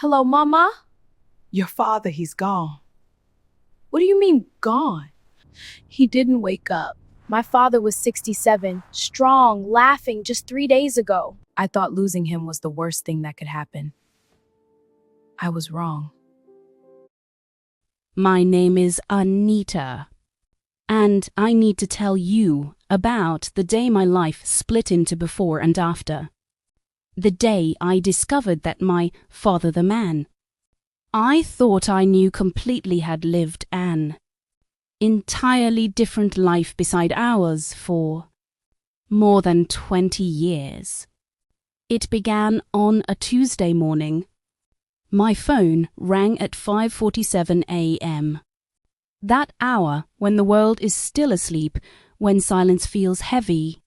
Hello, Mama? Your father, he's gone. What do you mean, gone? He didn't wake up. My father was 67, strong, laughing just 3 days ago. I thought losing him was the worst thing that could happen. I was wrong. My name is Anita, and I need to tell you about the day my life split into before and after. The day I discovered that my father the man. I thought I knew completely had lived an entirely different life beside ours for more than 20 years. It began on a Tuesday morning. My phone rang at 5:47 a.m. That hour when the world is still asleep, when silence feels heavy,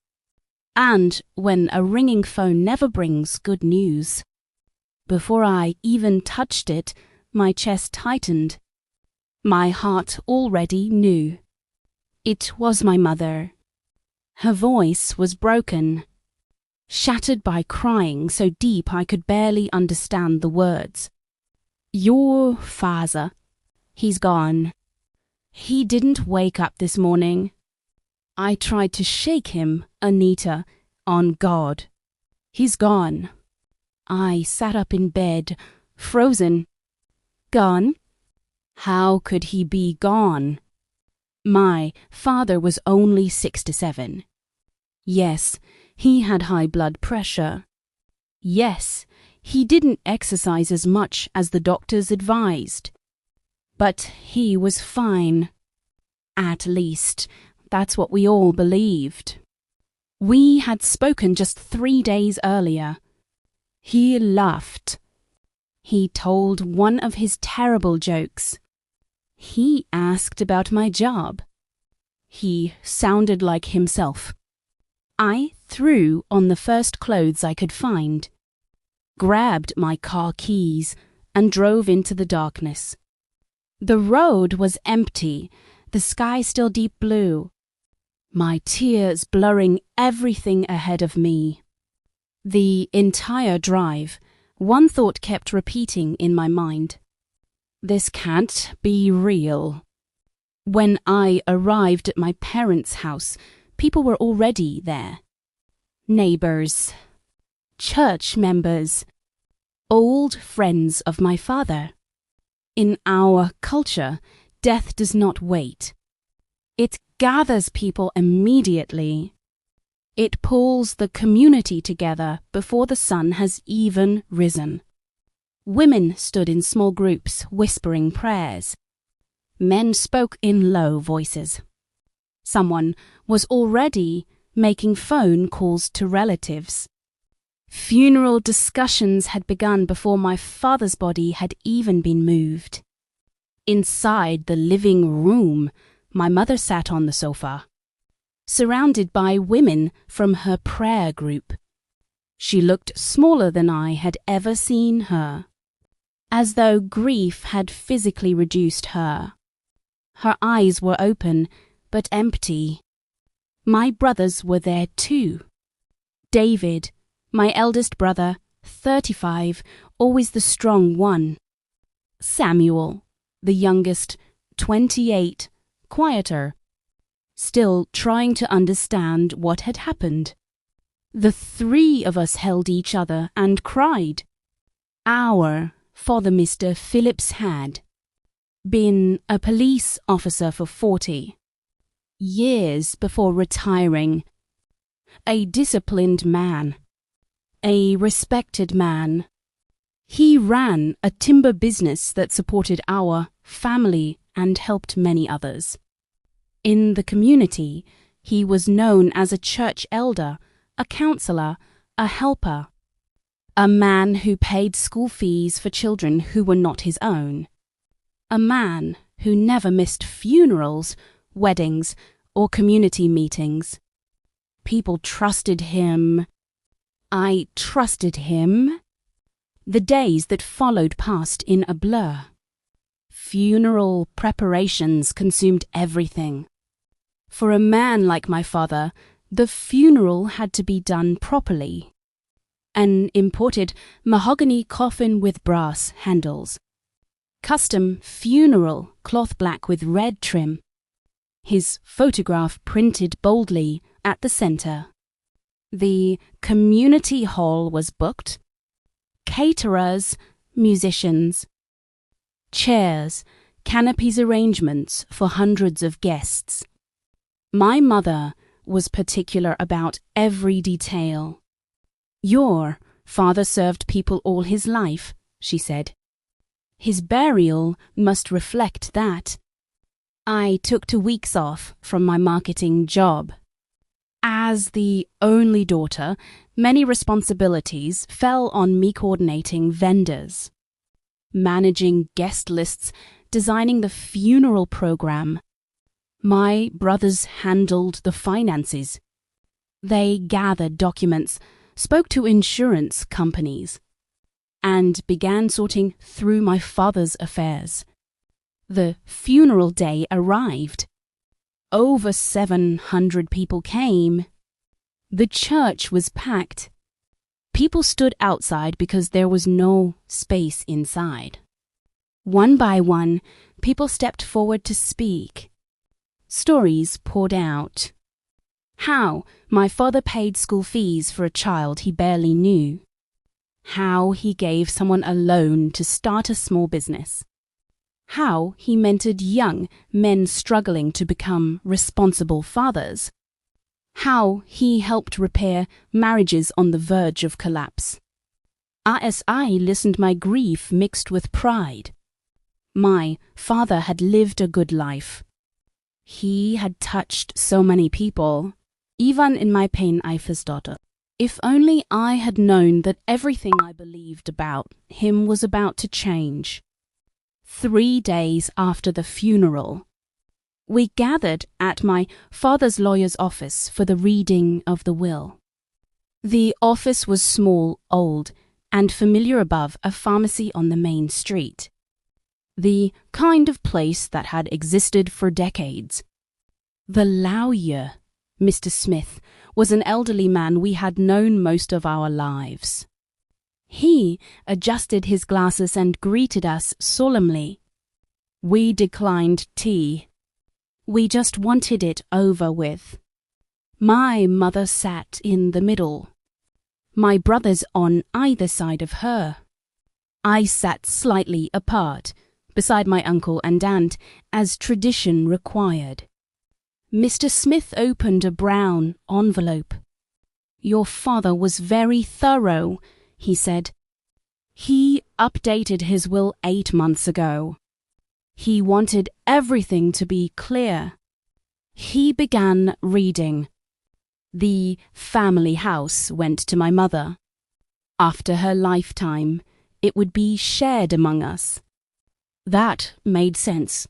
and when a ringing phone never brings good news. Before I even touched it, my chest tightened. My heart already knew. It was my mother. Her voice was broken, shattered by crying so deep I could barely understand the words. Your father, he's gone. He didn't wake up this morning. I tried to shake him, Anita, on God. He's gone. I sat up in bed, frozen. Gone? How could he be gone? My father was only 67. Yes, he had high blood pressure. Yes, he didn't exercise as much as the doctors advised. But he was fine. At least, that's what we all believed. We had spoken just 3 days earlier. He laughed. He told one of his terrible jokes. He asked about my job. He sounded like himself. I threw on the first clothes I could find, grabbed my car keys, and drove into the darkness. The road was empty, the sky still deep blue, my tears blurring everything ahead of me. The entire drive, one thought kept repeating in my mind. This can't be real. When I arrived at my parents' house, people were already there. Neighbors, church members, old friends of my father. In our culture, death does not wait. It gathers people immediately. It pulls the community together before the sun has even risen. Women stood in small groups, whispering prayers. Men spoke in low voices. Someone was already making phone calls to relatives. Funeral discussions had begun before my father's body had even been moved. Inside the living room, my mother sat on the sofa, surrounded by women from her prayer group. She looked smaller than I had ever seen her, as though grief had physically reduced her. Her eyes were open, but empty. My brothers were there too. David, my eldest brother, 35, always the strong one. Samuel, the youngest, 28, quieter, still trying to understand what had happened. The three of us held each other and cried. Our father, Mr. Phillips, had been a police officer for 40 years before retiring. A disciplined man. A respected man. He ran a timber business that supported our family and helped many others. In the community, he was known as a church elder, a counselor, a helper, a man who paid school fees for children who were not his own, a man who never missed funerals, weddings, or community meetings. People trusted him. I trusted him. The days that followed passed in a blur. Funeral preparations consumed everything. For a man like my father, the funeral had to be done properly. an imported mahogany coffin with brass handles, custom funeral cloth black with red trim, his photograph printed boldly at the center. The community hall was booked, caterers, musicians, chairs, canopies arrangements for hundreds of guests. My mother was particular about every detail. "Your father served people all his life," she said. "His burial must reflect that." I took 2 weeks off from my marketing job. As the only daughter, many responsibilities fell on me, coordinating vendors, managing guest lists, designing the funeral program. My brothers handled the finances. They gathered documents, spoke to insurance companies, and began sorting through my father's affairs. The funeral day arrived. Over 700 people came. The church was packed. People stood outside because there was no space inside. One by one, people stepped forward to speak. Stories poured out. How my father paid school fees for a child he barely knew. How he gave someone a loan to start a small business. How he mentored young men struggling to become responsible fathers. How he helped repair marriages on the verge of collapse. As I listened, my grief mixed with pride. My father had lived a good life. He had touched so many people. Even in my pain, I forstått. If only I had known that everything I believed about him was about to change. 3 days after the funeral, we gathered at my father's lawyer's office for the reading of the will. The office was small, old, and familiar above a pharmacy on the main street. The kind of place that had existed for decades. The lawyer, Mr. Smith, was an elderly man we had known most of our lives. He adjusted his glasses and greeted us solemnly. We declined tea. We just wanted it over with. My mother sat in the middle. My brothers on either side of her. I sat slightly apart, beside my uncle and aunt, as tradition required. Mr. Smith opened a brown envelope. "Your father was very thorough," he said. "He updated his will 8 months ago. He wanted everything to be clear." He began reading. The family house went to my mother. After her lifetime, it would be shared among us. That made sense.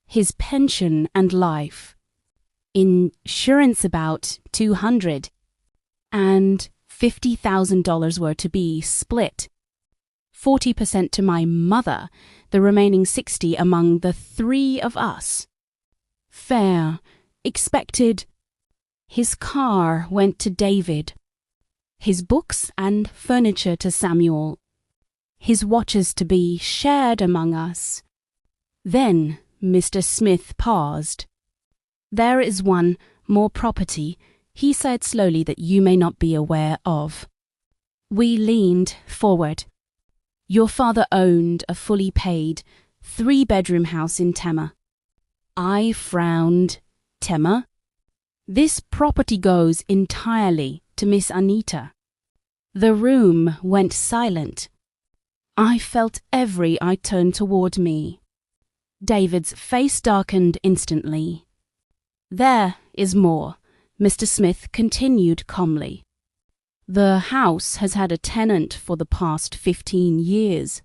His pension and life. Insurance about $200, and $50,000 were to be split. 40% to my mother, the remaining 60 among the 3 of us. Fair, expected. His car went to David. His books and furniture to Samuel. His watches to be shared among us. Then Mr. Smith paused. "There is one more property," he said slowly, "that you may not be aware of." We leaned forward. "Your father owned a fully paid 3-bedroom house in Tema." I frowned. "Tema? This property goes entirely to Miss Anita." The room went silent. I felt every eye turn toward me. David's face darkened instantly. "There is more," Mr. Smith continued calmly. "The house has had a tenant for the past 15 years.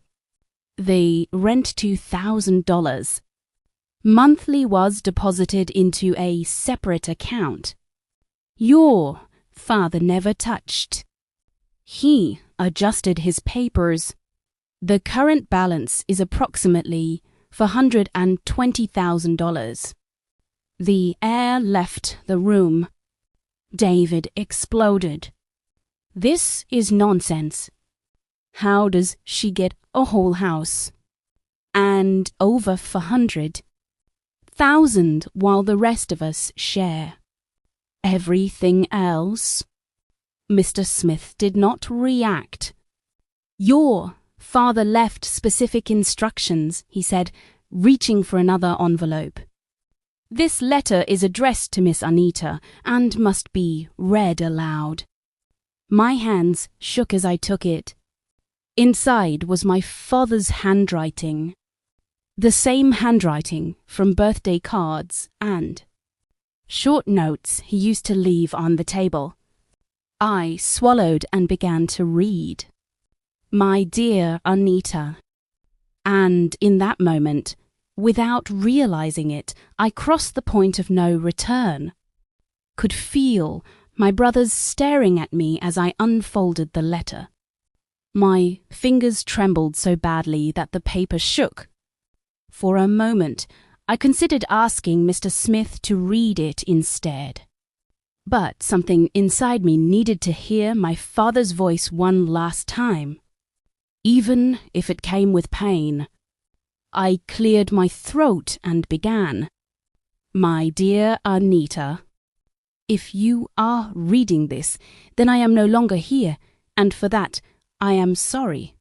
They rent $2,000. Monthly was deposited into a separate account. Your father never touched. He adjusted his papers. The current balance is approximately $420,000. The heir left the room. David exploded. This is nonsense. How does she get a whole house? And over 400,000 while the rest of us share. Everything else? Mr. Smith did not react. Your father left specific instructions, he said, reaching for another envelope. This letter is addressed to Miss Anita and must be read aloud. My hands shook as I took it. Inside was my father's handwriting. The same handwriting from birthday cards and short notes he used to leave on the table. I swallowed and began to read. My dear Anita. And in that moment, without realizing it, I crossed the point of no return. Could feel my brothers staring at me as I unfolded the letter. My fingers trembled so badly that the paper shook. For a moment, I considered asking Mr. Smith to read it instead. But something inside me needed to hear my father's voice one last time. Even if it came with pain. I cleared my throat and began. My dear Anita, if you are reading this, then I am no longer here, and for that I am sorry.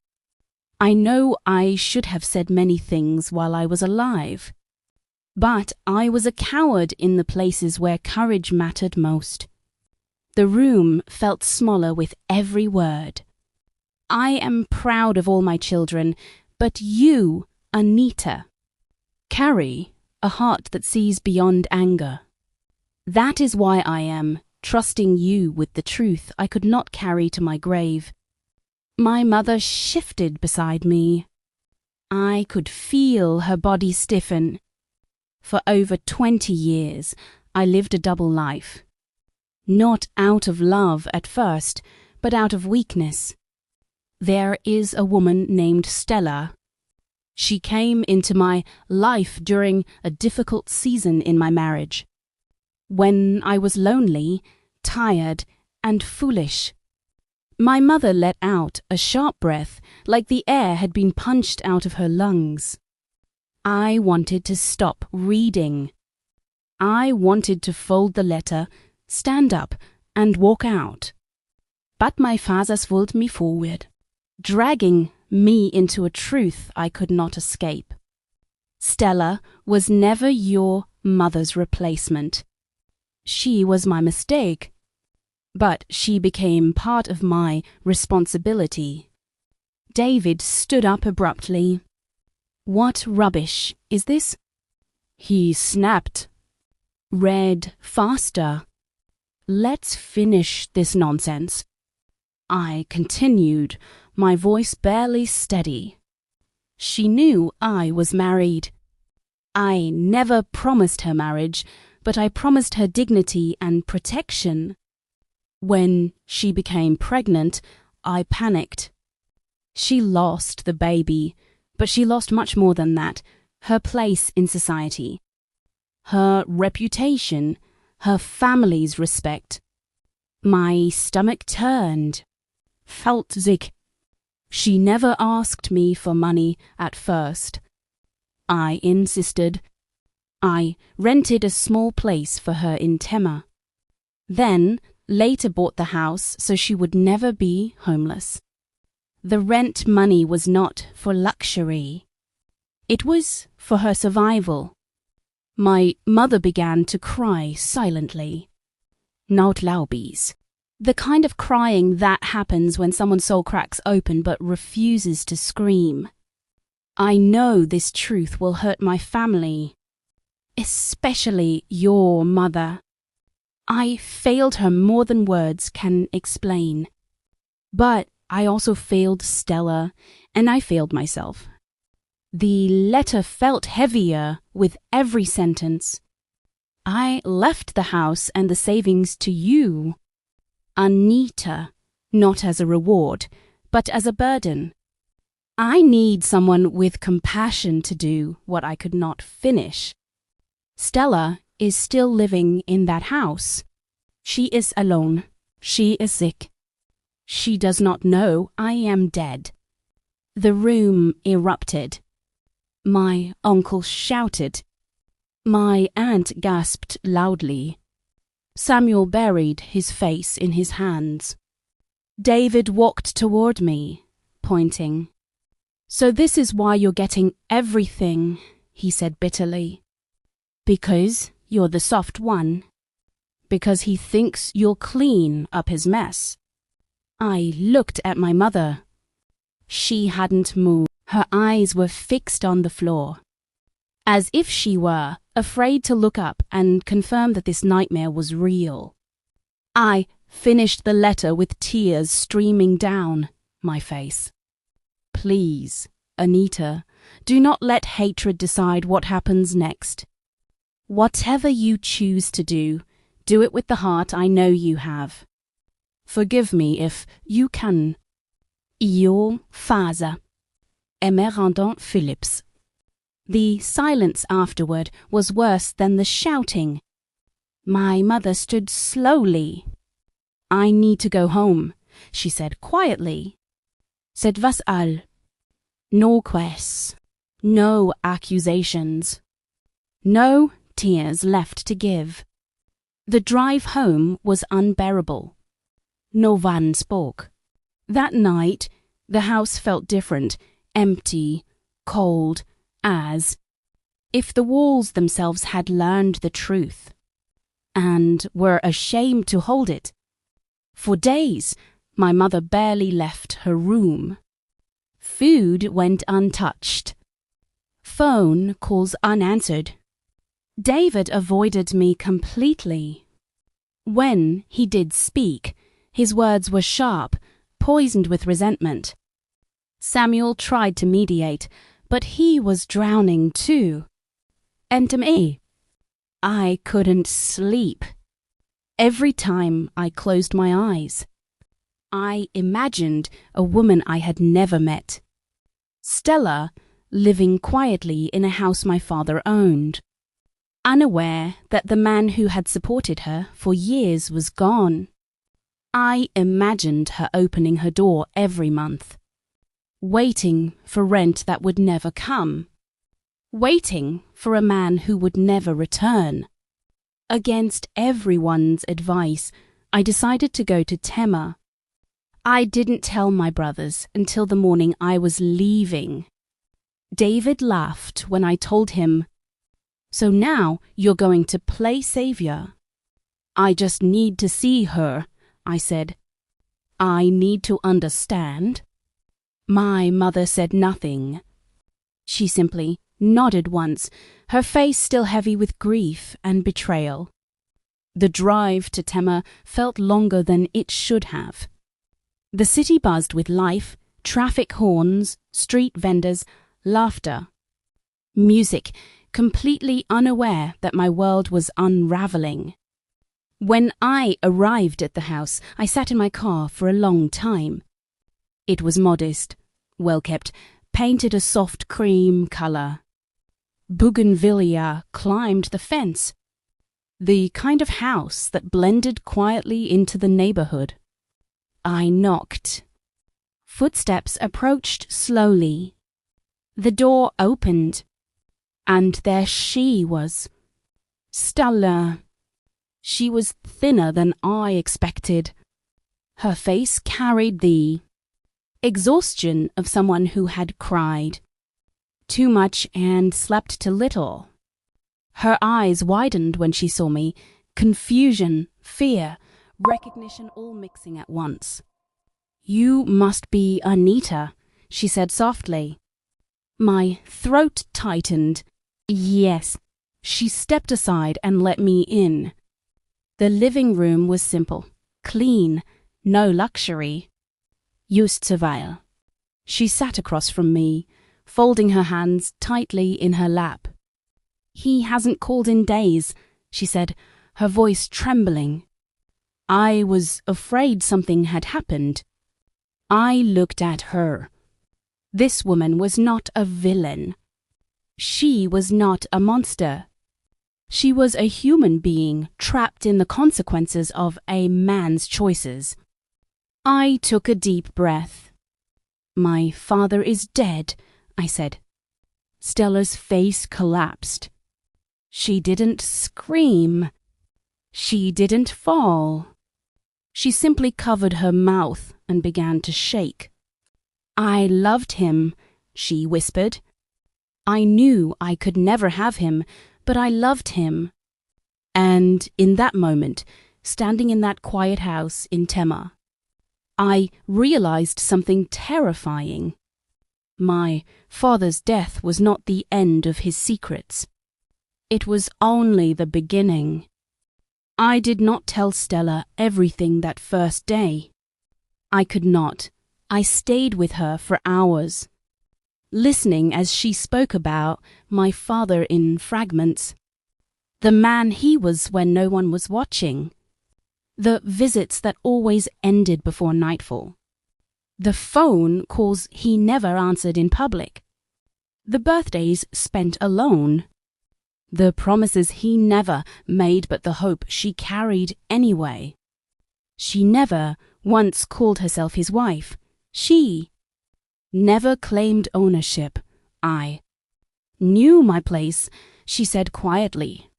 I know I should have said many things while I was alive, but I was a coward in the places where courage mattered most. The room felt smaller with every word. I am proud of all my children, but you, Anita, carry a heart that sees beyond anger. That is why I am trusting you with the truth I could not carry to my grave. My mother shifted beside me. I could feel her body stiffen. For over 20 years, I lived a double life. Not out of love at first, but out of weakness. There is a woman named Stella. She came into my life during a difficult season in my marriage. When I was lonely, tired, and foolish. My mother let out a sharp breath, like the air had been punched out of her lungs. I wanted to stop reading. I wanted to fold the letter, stand up, and walk out. But my father pulled me forward, dragging me into a truth I could not escape. Stella was never your mother's replacement. She was my mistake, but she became part of my responsibility. David stood up abruptly. What rubbish is this? He snapped. Read faster. Let's finish this nonsense. I continued, my voice barely steady. She knew I was married. I never promised her marriage, but I promised her dignity and protection. When she became pregnant, I panicked. She lost the baby, but she lost much more than that, her place in society, her reputation, her family's respect. My stomach turned, felt sick. She never asked me for money at first. I insisted. I rented a small place for her in Tema. Then later bought the house so she would never be homeless. The rent money was not for luxury. It was for her survival. My mother began to cry silently. Not laubies. The kind of crying that happens when someone's soul cracks open but refuses to scream. I know this truth will hurt my family, especially your mother. I failed her more than words can explain. But I also failed Stella, and I failed myself. The letter felt heavier with every sentence. I left the house and the savings to you, Anita, not as a reward, but as a burden. I need someone with compassion to do what I could not finish. Stella is still living in that house. She is alone. She is sick. She does not know I am dead. The room erupted. My uncle shouted. My aunt gasped loudly. Samuel buried his face in his hands. David walked toward me, pointing. "So this is why you're getting everything," he said bitterly. "Because you're the soft one. Because he thinks you'll clean up his mess." I looked at my mother. She hadn't moved. Her eyes were fixed on the floor, as if she were afraid to look up and confirm that this nightmare was real. I finished the letter with tears streaming down my face. "Please, Anita, do not let hatred decide what happens next. Whatever you choose to do it with the heart I know you have. Forgive me if you can. Your father, Emeraldant Phillips." The silence afterward was worse than the shouting. My mother stood slowly. "I need to go home," she said quietly. "C'est was all. No quests, no accusations, no tears left to give." The drive home was unbearable. No one spoke. That night, the house felt different, empty, cold, as if the walls themselves had learned the truth and were ashamed to hold it. For days, my mother barely left her room. Food went untouched. Phone calls unanswered. David avoided me completely. When he did speak, his words were sharp, poisoned with resentment. Samuel tried to mediate, but he was drowning too. And to me, I couldn't sleep. Every time I closed my eyes, I imagined a woman I had never met. Stella, living quietly in a house my father owned, unaware that the man who had supported her for years was gone. I imagined her opening her door every month, waiting for rent that would never come, waiting for a man who would never return. Against everyone's advice, I decided to go to Tema. I didn't tell my brothers until the morning I was leaving. David laughed when I told him, "So now you're going to play savior?" "I just need to see her," I said. "I need to understand." My mother said nothing. She simply nodded once, her face still heavy with grief and betrayal. The drive to Tema felt longer than it should have. The city buzzed with life, traffic horns, street vendors, laughter. Music, completely unaware that my world was unraveling. When I arrived at the house, I sat in my car for a long time. It was modest, well-kept, painted a soft cream color. Bougainvillea climbed the fence. The kind of house that blended quietly into the neighborhood. I knocked. Footsteps approached slowly. The door opened, and there she was. Stella. She was thinner than I expected. Her face carried the exhaustion of someone who had cried too much and slept too little. Her eyes widened when she saw me, confusion, fear, recognition all mixing at once. "You must be Anita," she said softly. My throat tightened. "Yes." She stepped aside and let me in. The living room was simple, clean, no luxury. "Just so while." She sat across from me, folding her hands tightly in her lap. "He hasn't called in days," she said, her voice trembling. I was afraid something had happened. I looked at her. This woman was not a villain. She was not a monster. She was a human being trapped in the consequences of a man's choices. I took a deep breath. My father is dead, I said. Stella's face collapsed. She didn't scream. She didn't fall. She simply covered her mouth and began to shake. I loved him, she whispered. I knew I could never have him, but I loved him. And in that moment, standing in that quiet house in Tema, I realized something terrifying. My father's death was not the end of his secrets. It was only the beginning. I did not tell Stella everything that first day. I could not. I stayed with her for hours, listening as she spoke about my father in fragments. The man he was when no one was watching. The visits that always ended before nightfall. The phone calls he never answered in public. The birthdays spent alone. The promises he never made but the hope she carried anyway. She never once called herself his wife. She never claimed ownership. I knew my place, she said quietly.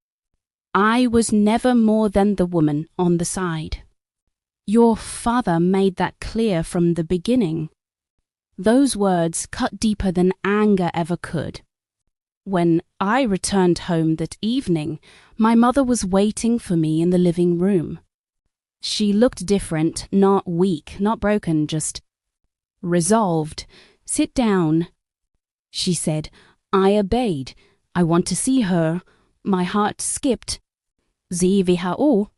I was never more than the woman on the side. Your father made that clear from the beginning. Those words cut deeper than anger ever could. When I returned home that evening, my mother was waiting for me in the living room. She looked different, not weak, not broken, just resolved. Sit down, she said. I obeyed. I want to see her. My heart skipped. Sie wie H.O.?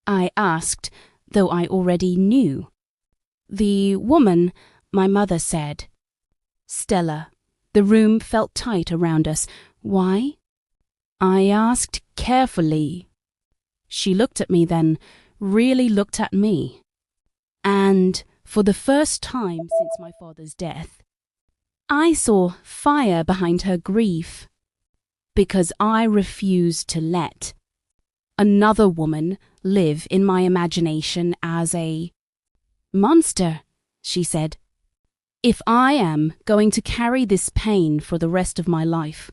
I asked, though I already knew. The woman, my mother said. Stella. The room felt tight around us. Why? I asked carefully. She looked at me then, really looked at me. And for the first time since my father's death, I saw fire behind her grief, because I refused to let another woman live in my imagination as a monster, she said. If I am going to carry this pain for the rest of my life,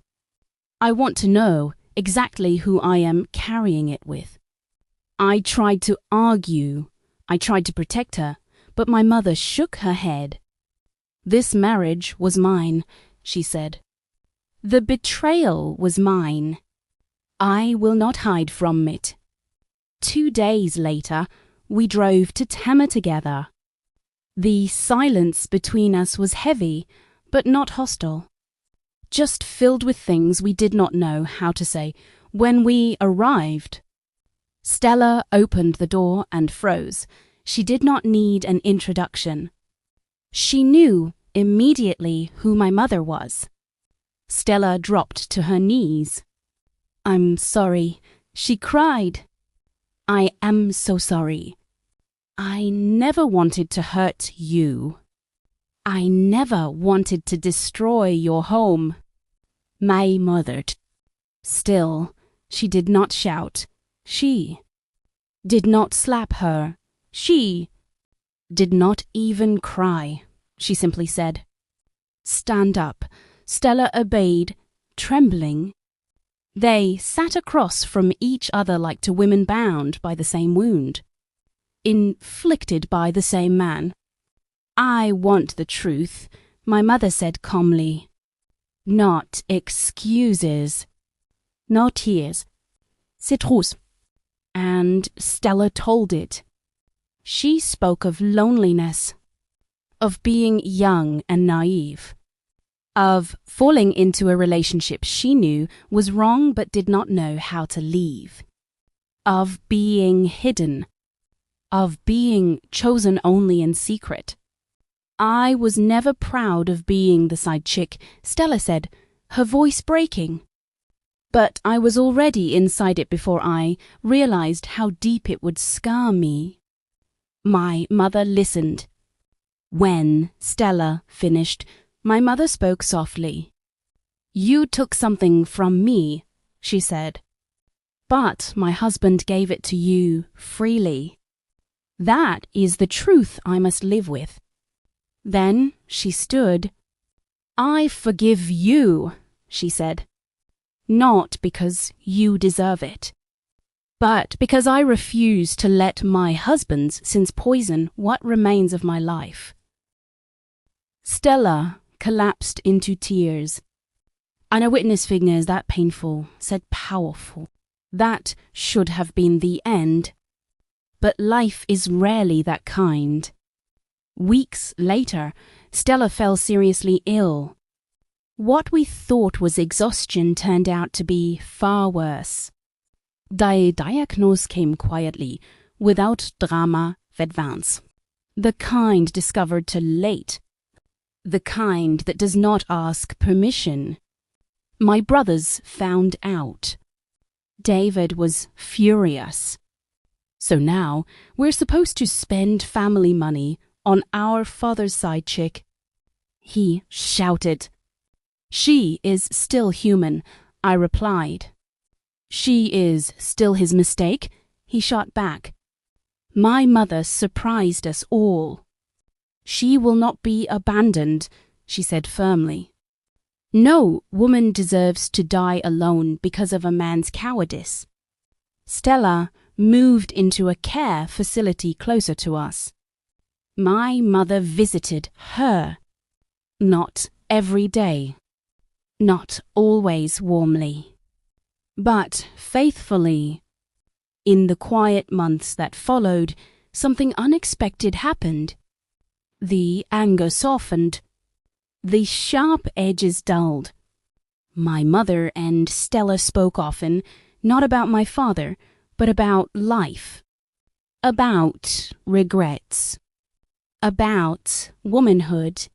I want to know exactly who I am carrying it with. I tried to argue. I tried to protect her, but my mother shook her head. This marriage was mine, she said. The betrayal was mine. I will not hide from it. 2 days later, we drove to Tema together. The silence between us was heavy, but not hostile. Just filled with things we did not know how to say. When we arrived, Stella opened the door and froze. She did not need an introduction. She knew immediately who my mother was. Stella dropped to her knees. I'm sorry, she cried. I am so sorry. I never wanted to hurt you. I never wanted to destroy your home. My mother. Still, she did not shout. She did not slap her. She did not even cry. She simply said, Stand up. Stella obeyed, trembling. They sat across from each other like two women bound by the same wound, inflicted by the same man. I want the truth, my mother said calmly. Not excuses. No tears. C'est trop. And Stella told it. She spoke of loneliness, of being young and naive, of falling into a relationship she knew was wrong but did not know how to leave, of being hidden, of being chosen only in secret. I was never proud of being the side chick, Stella said, her voice breaking. But I was already inside it before I realized how deep it would scar me. My mother listened. When Stella finished, my mother spoke softly. You took something from me, she said. But my husband gave it to you freely. That is the truth I must live with. Then she stood. I forgive you, she said. Not because you deserve it, but because I refuse to let my husband's sins poison what remains of my life. Stella collapsed into tears. Eine Witnessfinger is that painful, said powerful. That should have been the end. But life is rarely that kind. Weeks later, Stella fell seriously ill. What we thought was exhaustion turned out to be far worse. The diagnosis came quietly, without drama advance. The kind discovered too late. The kind that does not ask permission. My brothers found out. David was furious. So now we're supposed to spend family money on our father's side chick. He shouted. She is still human, I replied. She is still his mistake, he shot back. My mother surprised us all. She will not be abandoned, she said firmly. No woman deserves to die alone because of a man's cowardice. Stella moved into a care facility closer to us. My mother visited her. Not every day. Not always warmly. But faithfully. In the quiet months that followed, something unexpected happened. The anger softened. The sharp edges dulled. My mother and Stella spoke often, not about my father, but about life. About regrets. About womanhood.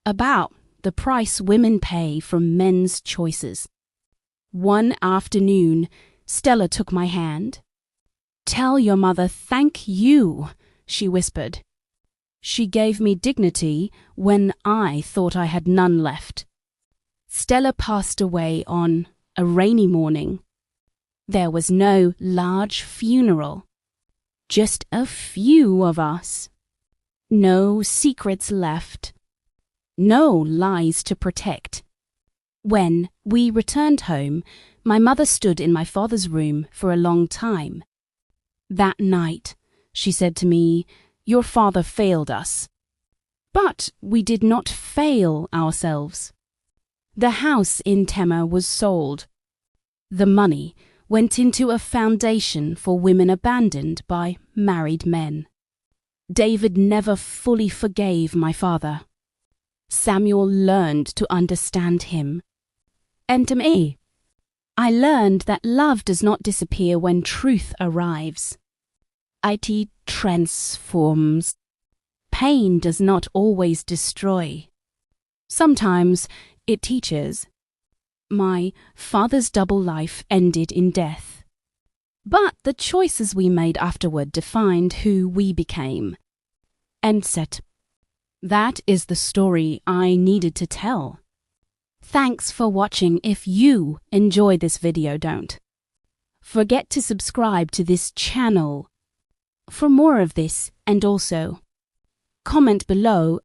About the price women pay for men's choices. One afternoon, Stella took my hand. Tell your mother thank you, she whispered. She gave me dignity when I thought I had none left. Stella passed away on a rainy morning. There was no large funeral. Just a few of us. No secrets left. No lies to protect. When we returned home, my mother stood in my father's room for a long time. That night, she said to me, your father failed us. But we did not fail ourselves. The house in Tema was sold. The money went into a foundation for women abandoned by married men. David never fully forgave my father. Samuel learned to understand him. And to me, I learned that love does not disappear when truth arrives. It transforms. Pain does not always destroy. Sometimes it teaches. My father's double life ended in death. But the choices we made afterward defined who we became. End set. That is the story I needed to tell. Thanks for watching. If you enjoyed this video, don't forget to subscribe to this channel for more of this, and also comment below